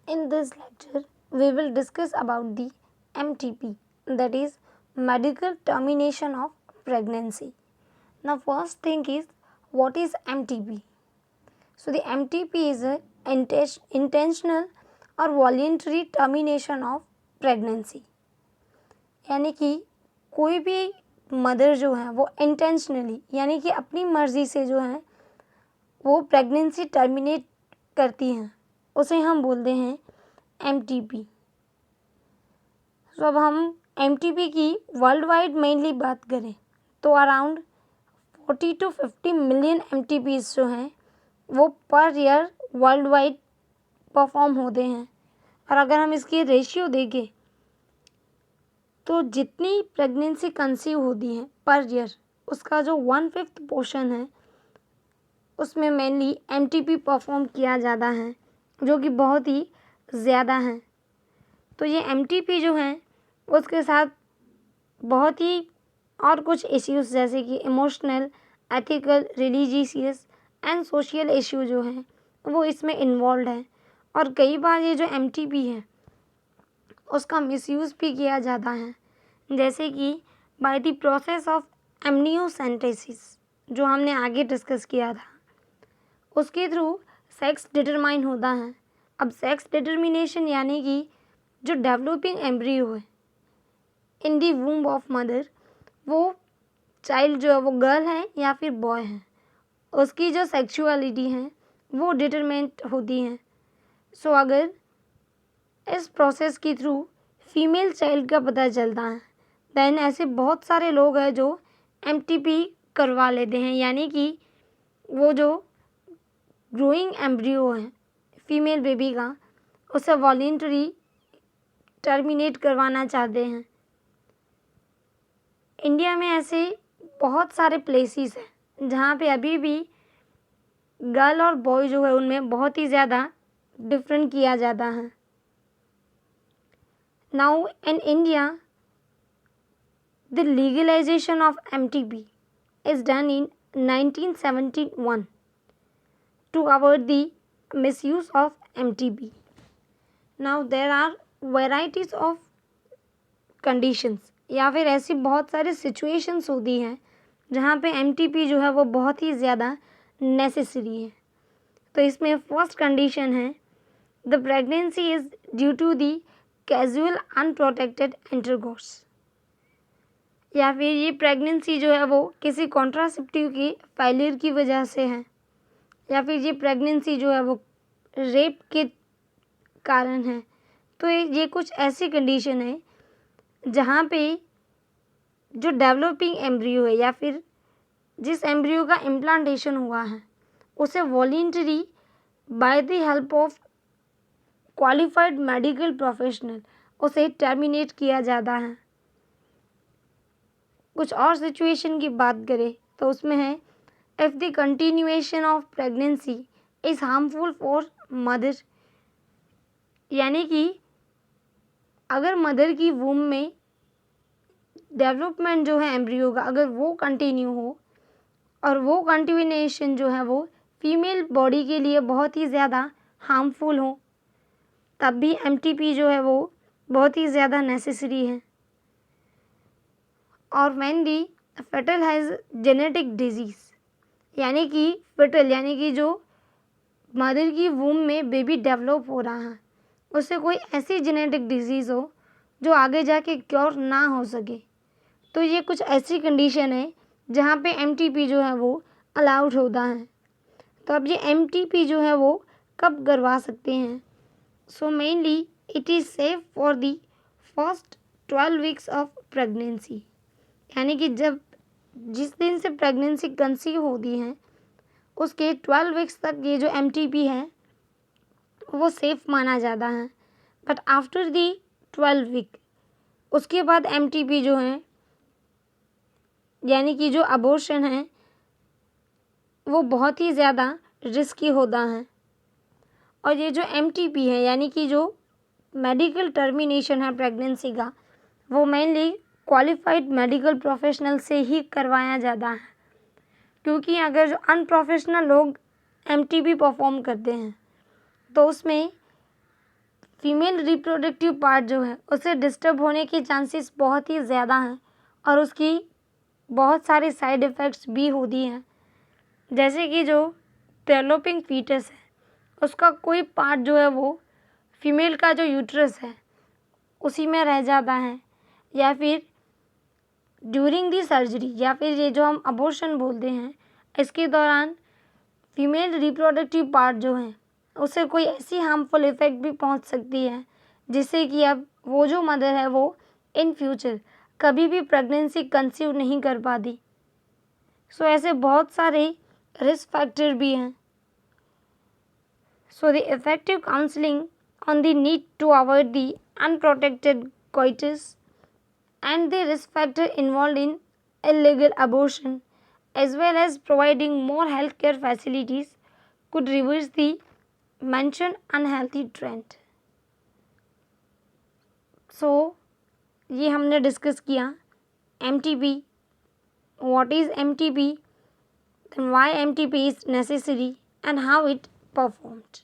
In this lecture, we will discuss about the MTP, that is medical termination of pregnancy. Now, first thing is, what is MTP? So, the MTP is a intentional or voluntary termination of pregnancy. यानी कि कोई भी mother जो है वो intentionally यानी कि अपनी मर्जी से जो है वो प्रेगनेंसी टर्मिनेट करती हैं, उसे हम बोलते हैं MTP। तो अब हम MTP की वर्ल्ड वाइड मेनली बात करें तो अराउंड 40 to 50 मिलियन MTPs जो हैं वो per year world wide perform होते हैं। और अगर हम इसकी रेशियो देखें तो जितनी प्रेगनेंसी कंसीव होती है पर ईयर उसका जो 1/5 पोर्शन है उसमें मेनली MTP परफॉर्म किया जाता है, जो कि बहुत ही ज़्यादा है। तो ये MTP जो हैं उसके साथ बहुत ही और कुछ इश्यूज़ जैसे कि emotional, ethical, religious and social issue जो हैं वो इसमें इन्वॉल्व है। और कई बार ये जो MTP है उसका मिसयूज़ भी किया जाता है, जैसे कि by the process of amniocentesis जो हमने आगे डिस्कस किया था, उसके थ्रू सेक्स डिटरमाइन होता है। अब सेक्स डिटर्मिनेशन यानी कि जो डेवलपिंग एम्ब्रियो है इन दी वूम्ब ऑफ मदर, वो चाइल्ड जो है वो गर्ल है या फिर बॉय है, उसकी जो सेक्सुअलिटी है वो डिटरमिनेट होती है। सो अगर इस प्रोसेस के थ्रू फीमेल चाइल्ड का पता चलता है देन ऐसे बहुत सारे लोग हैं जो MTP करवा लेते हैं, यानी कि वो जो ग्रोइंग एम्ब्रियो है फीमेल बेबी का उसे वॉलेंटरी टर्मिनेट करवाना चाहते हैं। इंडिया में ऐसे बहुत सारे प्लेसेस हैं जहाँ पे अभी भी गर्ल और बॉय जो है उनमें बहुत ही ज़्यादा डिफरेंट किया जाता है। Now in India the legalisation of MTP is done in 1971 to avoid the misuse of MTP. Now there are varieties of conditions या फिर ऐसी बहुत सारी सिचुएशंस होती हैं जहाँ पे MTP जो है वो बहुत ही ज़्यादा नेसेसरी है। तो इसमें फर्स्ट कंडीशन है the pregnancy is due to the casual unprotected intercourse, या फिर ये प्रेगनेंसी जो है वो किसी कॉन्ट्रासेप्टिव की फेलियर की वजह से है, या फिर ये प्रेगनेंसी जो है वो रेप के कारण है। तो ये कुछ ऐसी कंडीशन है जहाँ पे जो डेवलपिंग एम्ब्रियो है या फिर जिस एम्ब्रियो का इम्प्लांटेशन हुआ है उसे voluntary by the help of qualified medical professional उसे टर्मिनेट किया जाता है। कुछ और सिचुएशन की बात करें तो उसमें है if the continuation of pregnancy is harmful for mother, यानी कि अगर मदर की वूम में डेवलपमेंट जो है एम्ब्रियो का अगर वो कंटिन्यू हो और वो कंटिन्यूएशन जो है वो फीमेल बॉडी के लिए बहुत ही ज़्यादा हार्मफुल हो, तब भी MTP जो है वो बहुत ही ज़्यादा नेसेसरी है। और when the fetal has genetic disease, यानी कि फेटल यानी कि जो मदर की वूम में बेबी डेवलप हो रहा है उससे कोई ऐसी जेनेटिक डिजीज़ हो जो आगे जाके क्योर ना हो सके, तो ये कुछ ऐसी कंडीशन है जहाँ पे MTP जो है वो अलाउड होता है। तो अब ये MTP जो है वो कब करवा सकते हैं? So mainly it is safe for the first 12 weeks of pregnancy, यानी कि जब जिस दिन से प्रेगनेंसी कंसीव होती है उसके 12 वीक्स तक ये जो MTP है वो सेफ़ माना जाता है। बट आफ्टर दी 12 वीक उसके बाद MTP जो है यानी कि जो अबॉर्शन है वो बहुत ही ज़्यादा रिस्की होता है। और ये जो MTP है यानी कि जो मेडिकल टर्मिनेशन है प्रेगनेंसी का वो मेनली क्वालिफाइड मेडिकल प्रोफेशनल से ही करवाया जाता है, क्योंकि अगर जो अनप्रोफेशनल लोग MTP परफॉर्म करते हैं तो उसमें फीमेल रिप्रोडक्टिव पार्ट जो है उसे डिस्टर्ब होने के चांसेस बहुत ही ज़्यादा हैं और उसकी बहुत सारे साइड इफ़ेक्ट्स भी होती हैं। जैसे कि जो डेवलपिंग फीटस है उसका कोई पार्ट जो है वो फीमेल का जो यूट्रस है उसी में रह जाता है, या फिर ड्यूरिंग दी सर्जरी, या फिर ये जो हम अबॉर्शन बोलते हैं इसके दौरान फीमेल रिप्रोडक्टिव पार्ट जो है उसे कोई ऐसी हार्मफुल इफ़ेक्ट भी पहुंच सकती है जिससे कि अब वो जो मदर है वो इन फ्यूचर कभी भी प्रेगनेंसी कंसीव नहीं कर पाती। सो ऐसे बहुत सारे रिस्क फैक्टर भी हैं। So, the effective counseling on the need to avoid the unprotected coitus and the risk factor involved in illegal abortion, as well as providing more healthcare facilities, could reverse the mentioned unhealthy trend. So, ये हमने discuss किया MTP, what is MTP, then why MTP is necessary and how it performed.